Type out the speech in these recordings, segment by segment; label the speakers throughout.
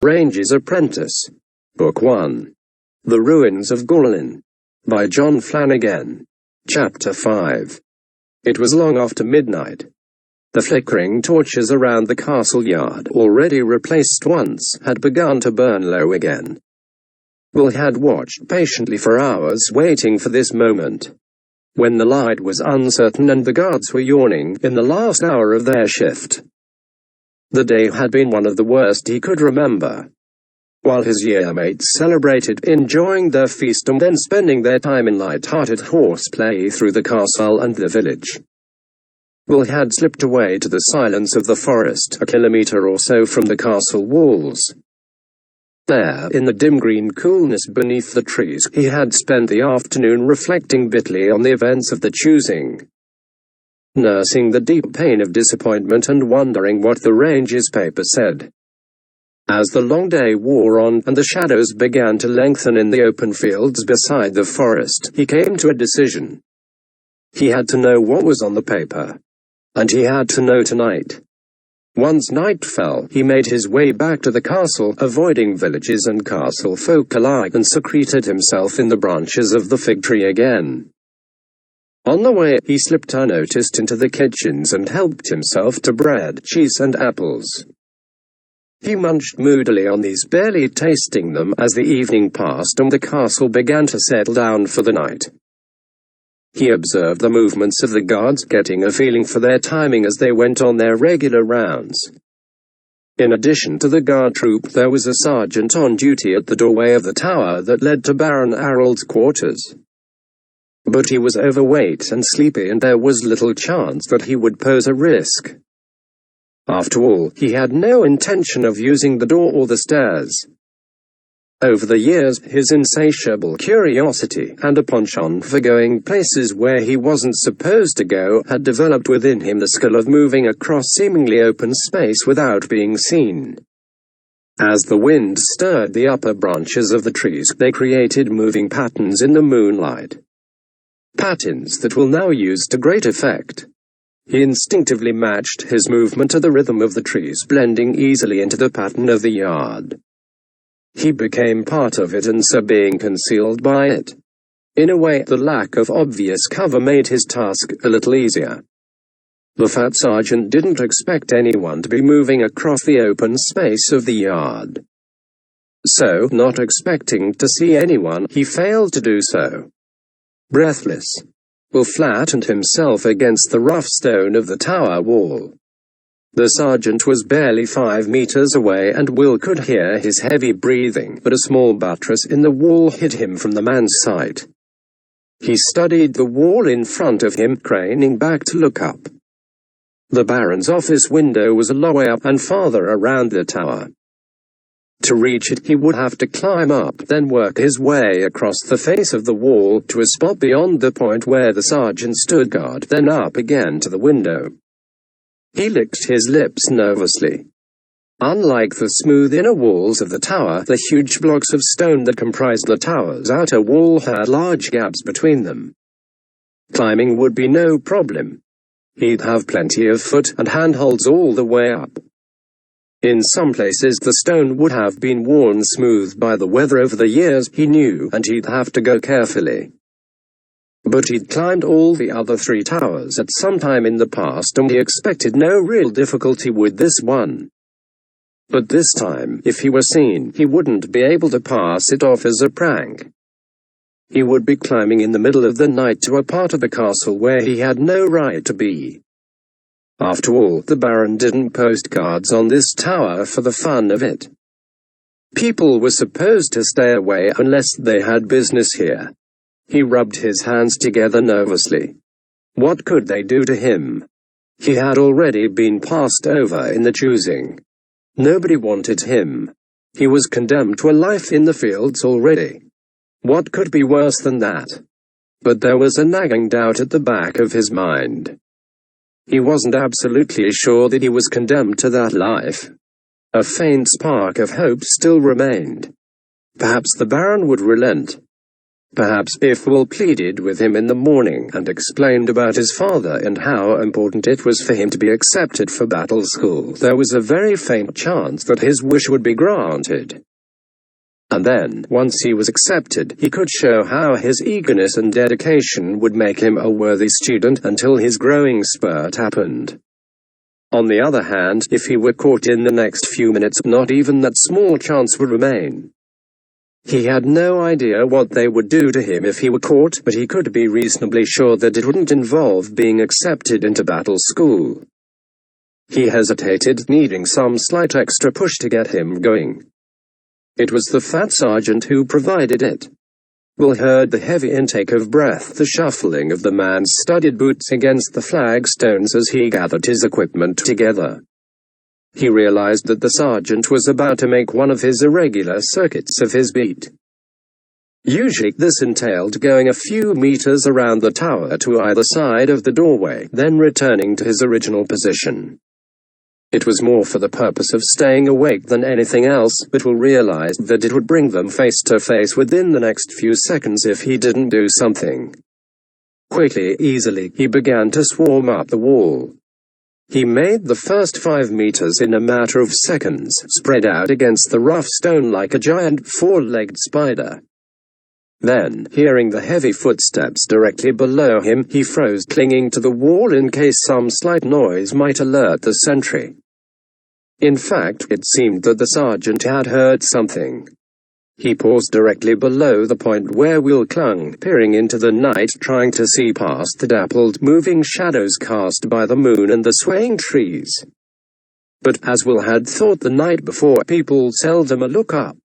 Speaker 1: Ranger's Apprentice. Book 1. The Ruins of Gorlan. By John Flanagan. Chapter 5. It was long after midnight. The flickering torches around the castle yard, already replaced once, had begun to burn low again. Will had watched patiently for hours, waiting for this moment. When the light was uncertain and the guards were yawning in the last hour of their shift. The day had been one of the worst he could remember. While his yearmates celebrated, enjoying their feast and then spending their time in light-hearted horseplay through the castle and the village. Will had slipped away to the silence of the forest, a kilometre or so from the castle walls. There, in the dim green coolness beneath the trees, he had spent the afternoon reflecting bitterly on the events of the choosing. Nursing the deep pain of disappointment and wondering what the ranger's paper said. As the long day wore on, and the shadows began to lengthen in the open fields beside the forest, he came to a decision. He had to know what was on the paper. And he had to know tonight. Once night fell, he made his way back to the castle, avoiding villages and castle folk alike, and secreted himself in the branches of the fig tree again. On the way, he slipped unnoticed into the kitchens and helped himself to bread, cheese and apples. He munched moodily on these, barely tasting them, as the evening passed and the castle began to settle down for the night. He observed the movements of the guards, getting a feeling for their timing as they went on their regular rounds. In addition to the guard troop, there was a sergeant on duty at the doorway of the tower that led to Baron Harold's quarters. But he was overweight and sleepy, and there was little chance that he would pose a risk. After all, he had no intention of using the door or the stairs. Over the years, his insatiable curiosity and a penchant for going places where he wasn't supposed to go had developed within him the skill of moving across seemingly open space without being seen. As the wind stirred the upper branches of the trees, they created moving patterns in the moonlight. Patterns that will now use to great effect. He instinctively matched his movement to the rhythm of the trees, blending easily into the pattern of the yard. He became part of it and so being concealed by it. In a way, the lack of obvious cover made his task a little easier. The fat sergeant didn't expect anyone to be moving across the open space of the yard. So, not expecting to see anyone, he failed to do so. Breathless, Will flattened himself against the rough stone of the tower wall. The sergeant was barely 5 meters away and Will could hear his heavy breathing, but a small buttress in the wall hid him from the man's sight. He studied the wall in front of him, craning back to look up. The Baron's office window was a long way up and farther around the tower. To reach it, he would have to climb up, then work his way across the face of the wall to a spot beyond the point where the sergeant stood guard, then up again to the window. He licked his lips nervously. Unlike the smooth inner walls of the tower, the huge blocks of stone that comprised the tower's outer wall had large gaps between them. Climbing would be no problem. He'd have plenty of foot and handholds all the way up. In some places the stone would have been worn smooth by the weather over the years, he knew, and he'd have to go carefully. But he'd climbed all the other 3 towers at some time in the past and he expected no real difficulty with this one. But this time, if he were seen, he wouldn't be able to pass it off as a prank. He would be climbing in the middle of the night to a part of the castle where he had no right to be. After all, the Baron didn't post guards on this tower for the fun of it. People were supposed to stay away unless they had business here. He rubbed his hands together nervously. What could they do to him? He had already been passed over in the choosing. Nobody wanted him. He was condemned to a life in the fields already. What could be worse than that? But there was a nagging doubt at the back of his mind. He wasn't absolutely sure that he was condemned to that life. A faint spark of hope still remained. Perhaps the Baron would relent. Perhaps if Will pleaded with him in the morning and explained about his father and how important it was for him to be accepted for battle school, there was a very faint chance that his wish would be granted. And then, once he was accepted, he could show how his eagerness and dedication would make him a worthy student until his growing spurt happened. On the other hand, if he were caught in the next few minutes, not even that small chance would remain. He had no idea what they would do to him if he were caught, but he could be reasonably sure that it wouldn't involve being accepted into battle school. He hesitated, needing some slight extra push to get him going. It was the fat sergeant who provided it. Will heard the heavy intake of breath, the shuffling of the man's studded boots against the flagstones as he gathered his equipment together. He realized that the sergeant was about to make one of his irregular circuits of his beat. Usually this entailed going a few meters around the tower to either side of the doorway, then returning to his original position. It was more for the purpose of staying awake than anything else, but Will realized that it would bring them face to face within the next few seconds if he didn't do something. Quickly, easily, he began to swarm up the wall. He made the first 5 meters in a matter of seconds, spread out against the rough stone like a giant four-legged spider. Then, hearing the heavy footsteps directly below him, he froze, clinging to the wall in case some slight noise might alert the sentry. In fact, it seemed that the sergeant had heard something. He paused directly below the point where Will clung, peering into the night, trying to see past the dappled, moving shadows cast by the moon and the swaying trees. But, as Will had thought the night before, people seldom look up.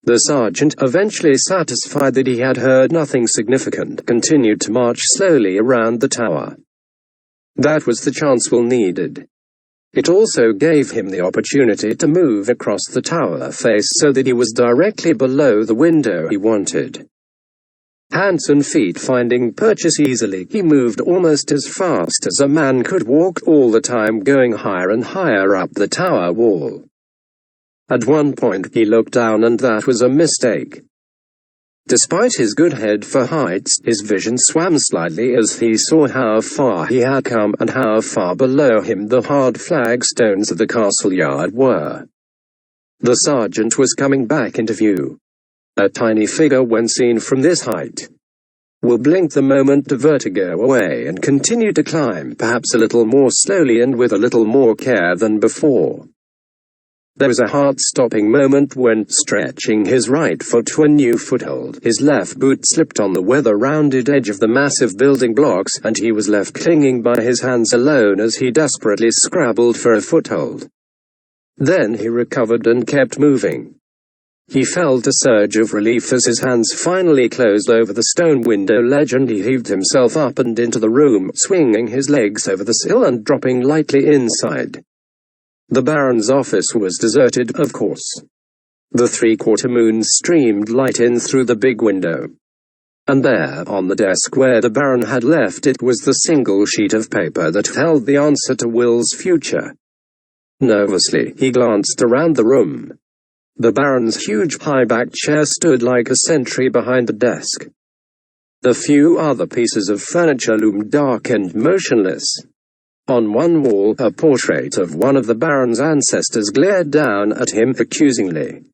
Speaker 1: The sergeant, eventually satisfied that he had heard nothing significant, continued to march slowly around the tower. That was the chance Will needed. It also gave him the opportunity to move across the tower face so that he was directly below the window he wanted. Hands and feet finding purchase easily, he moved almost as fast as a man could walk, all the time going higher and higher up the tower wall. At one point he looked down, and that was a mistake. Despite his good head for heights, his vision swam slightly as he saw how far he had come and how far below him the hard flagstones of the castle yard were. The sergeant was coming back into view. A tiny figure when seen from this height. Will blinked the moment the vertigo away and continued to climb, perhaps a little more slowly and with a little more care than before. There was a heart-stopping moment when, stretching his right foot to a new foothold, his left boot slipped on the weather-rounded edge of the massive building blocks, and he was left clinging by his hands alone as he desperately scrabbled for a foothold. Then he recovered and kept moving. He felt a surge of relief as his hands finally closed over the stone window ledge, and he heaved himself up and into the room, swinging his legs over the sill and dropping lightly inside. The Baron's office was deserted, of course. The three-quarter moon streamed light in through the big window. And there, on the desk where the Baron had left it, was the single sheet of paper that held the answer to Will's future. Nervously, he glanced around the room. The Baron's huge high-backed chair stood like a sentry behind the desk. The few other pieces of furniture loomed dark and motionless. On one wall, a portrait of one of the Baron's ancestors glared down at him accusingly.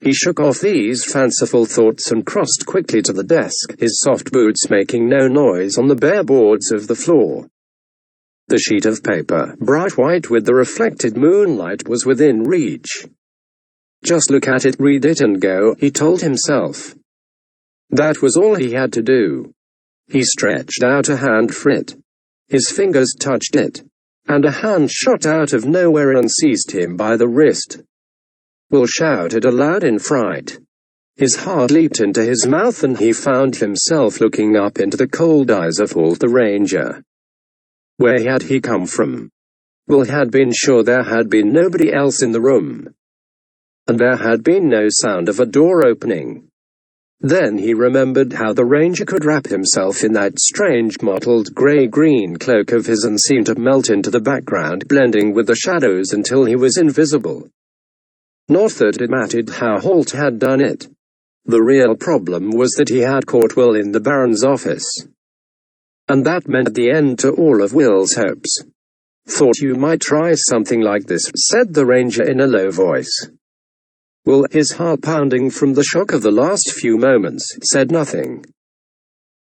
Speaker 1: He shook off these fanciful thoughts and crossed quickly to the desk, his soft boots making no noise on the bare boards of the floor. The sheet of paper, bright white with the reflected moonlight, was within reach. Just look at it, read it and go, he told himself. That was all he had to do. He stretched out a hand for it. His fingers touched it, and a hand shot out of nowhere and seized him by the wrist. Will shouted aloud in fright. His heart leaped into his mouth and he found himself looking up into the cold eyes of Walt the Ranger. Where had he come from? Will had been sure there had been nobody else in the room. And there had been no sound of a door opening. Then he remembered how the Ranger could wrap himself in that strange mottled gray-green cloak of his and seem to melt into the background, blending with the shadows until he was invisible. Not that it mattered how Holt had done it. The real problem was that he had caught Will in the Baron's office. And that meant the end to all of Will's hopes. "Thought you might try something like this," said the ranger in a low voice. Will, his heart pounding from the shock of the last few moments, said nothing.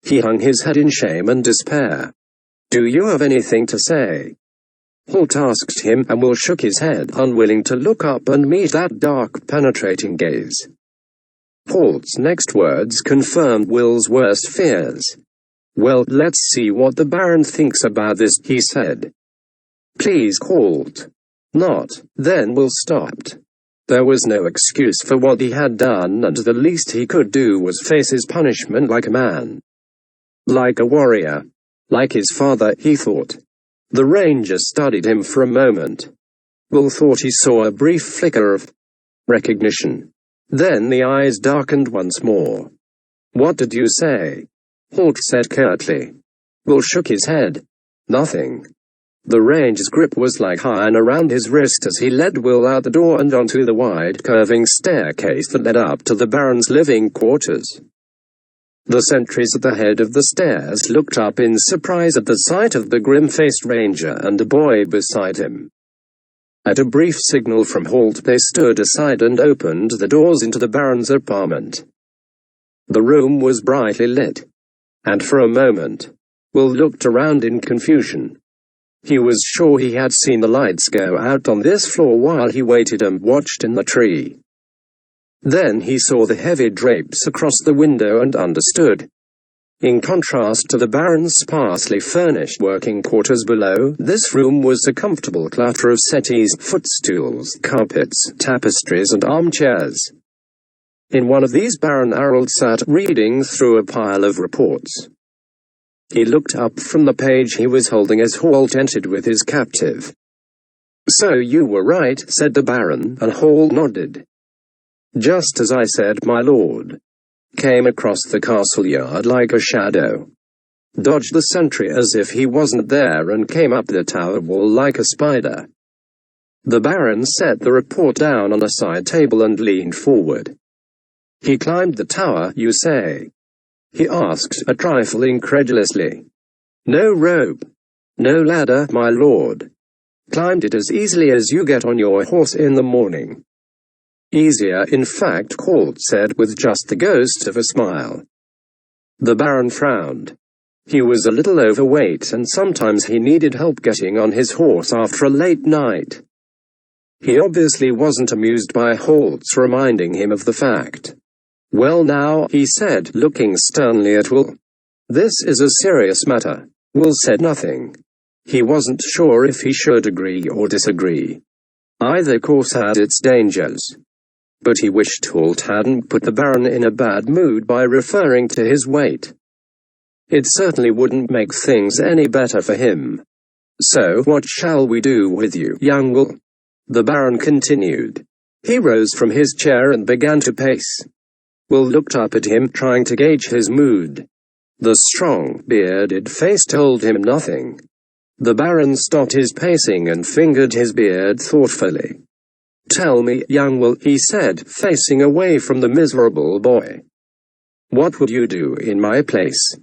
Speaker 1: He hung his head in shame and despair. "Do you have anything to say?" Holt asked him, and Will shook his head, unwilling to look up and meet that dark, penetrating gaze. Holt's next words confirmed Will's worst fears. "Well, let's see what the Baron thinks about this," he said. "Please, Holt." "Not." Then Will stopped. There was no excuse for what he had done, and the least he could do was face his punishment like a man. Like a warrior. Like his father, he thought. The ranger studied him for a moment. Will thought he saw a brief flicker of recognition. Then the eyes darkened once more. "What did you say?" Holt said curtly. Will shook his head. "Nothing." The ranger's grip was like iron around his wrist as he led Will out the door and onto the wide, curving staircase that led up to the Baron's living quarters. The sentries at the head of the stairs looked up in surprise at the sight of the grim-faced ranger and a boy beside him. At a brief signal from Holt, they stood aside and opened the doors into the Baron's apartment. The room was brightly lit, and for a moment, Will looked around in confusion. He was sure he had seen the lights go out on this floor while he waited and watched in the tree. Then he saw the heavy drapes across the window and understood. In contrast to the Baron's sparsely furnished working quarters below, this room was a comfortable clutter of settees, footstools, carpets, tapestries, and armchairs. In one of these Baron Harold sat reading through a pile of reports. He looked up from the page he was holding as Holt entered with his captive. "So you were right," said the Baron, and Holt nodded. "Just as I said, my lord." Came across the castle yard like a shadow. Dodged the sentry as if he wasn't there and came up the tower wall like a spider. The Baron set the report down on a side table and leaned forward. "He climbed the tower, you say?" he asked, a trifle incredulously. "No rope. No ladder, my lord. Climbed it as easily as you get on your horse in the morning." "Easier, in fact," Holt said with just the ghost of a smile. The Baron frowned. He was a little overweight and sometimes he needed help getting on his horse after a late night. He obviously wasn't amused by Holt's reminding him of the fact. "Well now," he said, looking sternly at Will. "This is a serious matter." Will said nothing. He wasn't sure if he should agree or disagree. Either course had its dangers. But he wished Holt hadn't put the Baron in a bad mood by referring to his weight. It certainly wouldn't make things any better for him. "So what shall we do with you, young Will?" the Baron continued. He rose from his chair and began to pace. Will looked up at him, trying to gauge his mood. The strong, bearded face told him nothing. The Baron stopped his pacing and fingered his beard thoughtfully. "Tell me, young Will," he said, facing away from the miserable boy. "What would you do in my place?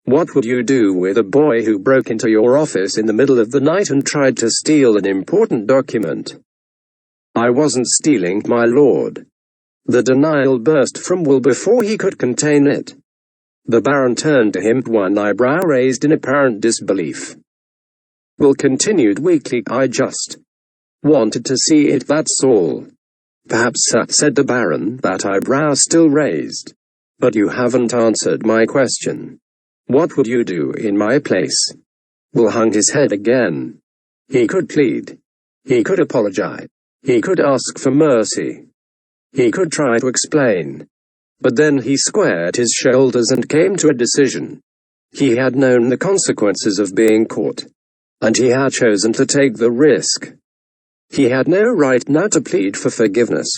Speaker 1: What would you do with a boy who broke into your office in the middle of the night and tried to steal an important document?" "I wasn't stealing, my lord." The denial burst from Will before he could contain it. The Baron turned to him, one eyebrow raised in apparent disbelief. Will continued weakly, "I just wanted to see it, that's all." "Perhaps," said the Baron, that eyebrow still raised. "But you haven't answered my question. What would you do in my place?" Will hung his head again. He could plead. He could apologize. He could ask for mercy. He could try to explain. But then he squared his shoulders and came to a decision. He had known the consequences of being caught. And he had chosen to take the risk. He had no right now to plead for forgiveness.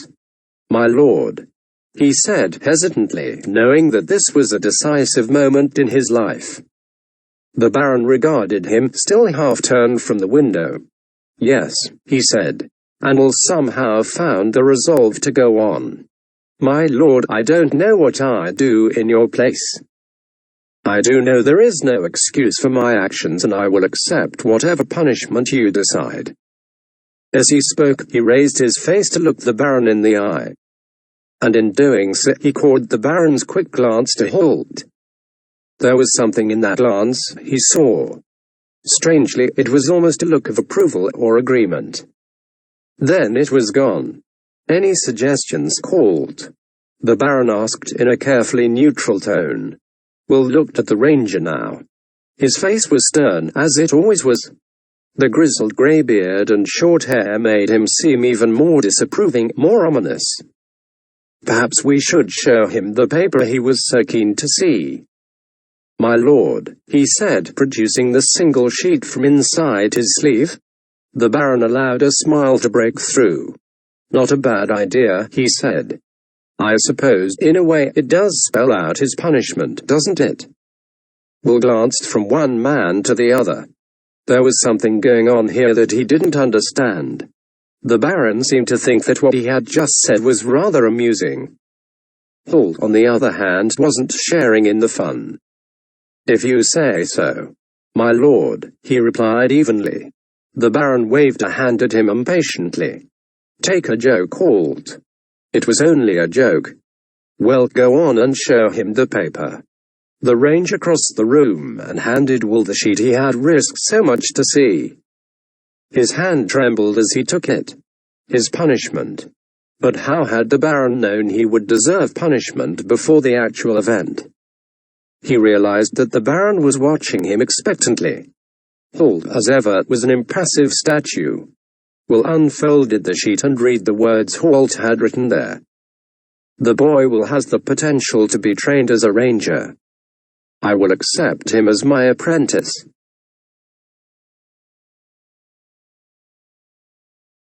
Speaker 1: "My lord," he said hesitantly, knowing that this was a decisive moment in his life. The Baron regarded him, still half-turned from the window. "Yes," he said, and Will somehow found the resolve to go on. My lord, I don't know what I'd do in your place. I do know there is no excuse for my actions, and I will accept whatever punishment you decide. As he spoke, he raised his face to look the Baron in the eye. And in doing so, he caught the Baron's quick glance to halt. There was something in that glance he saw. Strangely, it was almost a look of approval or agreement. Then it was gone. Any suggestions called? The Baron asked in a carefully neutral tone. Will looked at the ranger now. His face was stern, as it always was. The grizzled grey beard and short hair made him seem even more disapproving, more ominous. Perhaps we should show him the paper he was so keen to see. My lord, he said, producing the single sheet from inside his sleeve. The Baron allowed a smile to break through. Not a bad idea, he said. I suppose, in a way, it does spell out his punishment, doesn't it? Will glanced from one man to the other. There was something going on here that he didn't understand. The Baron seemed to think that what he had just said was rather amusing. Hall, on the other hand, wasn't sharing in the fun. If you say so. My lord, he replied evenly. The Baron waved a hand at him impatiently. Take a joke, Halt. It was only a joke. Well, go on and show him the paper. The ranger crossed the room and handed Will the sheet he had risked so much to see. His hand trembled as he took it. His punishment. But how had the Baron known he would deserve punishment before the actual event? He realized that the Baron was watching him expectantly. Halt, as ever, was an impassive statue. Will unfolded the sheet and read the words Halt had written there. The boy Will has the potential to be trained as a ranger. I will accept him as my apprentice.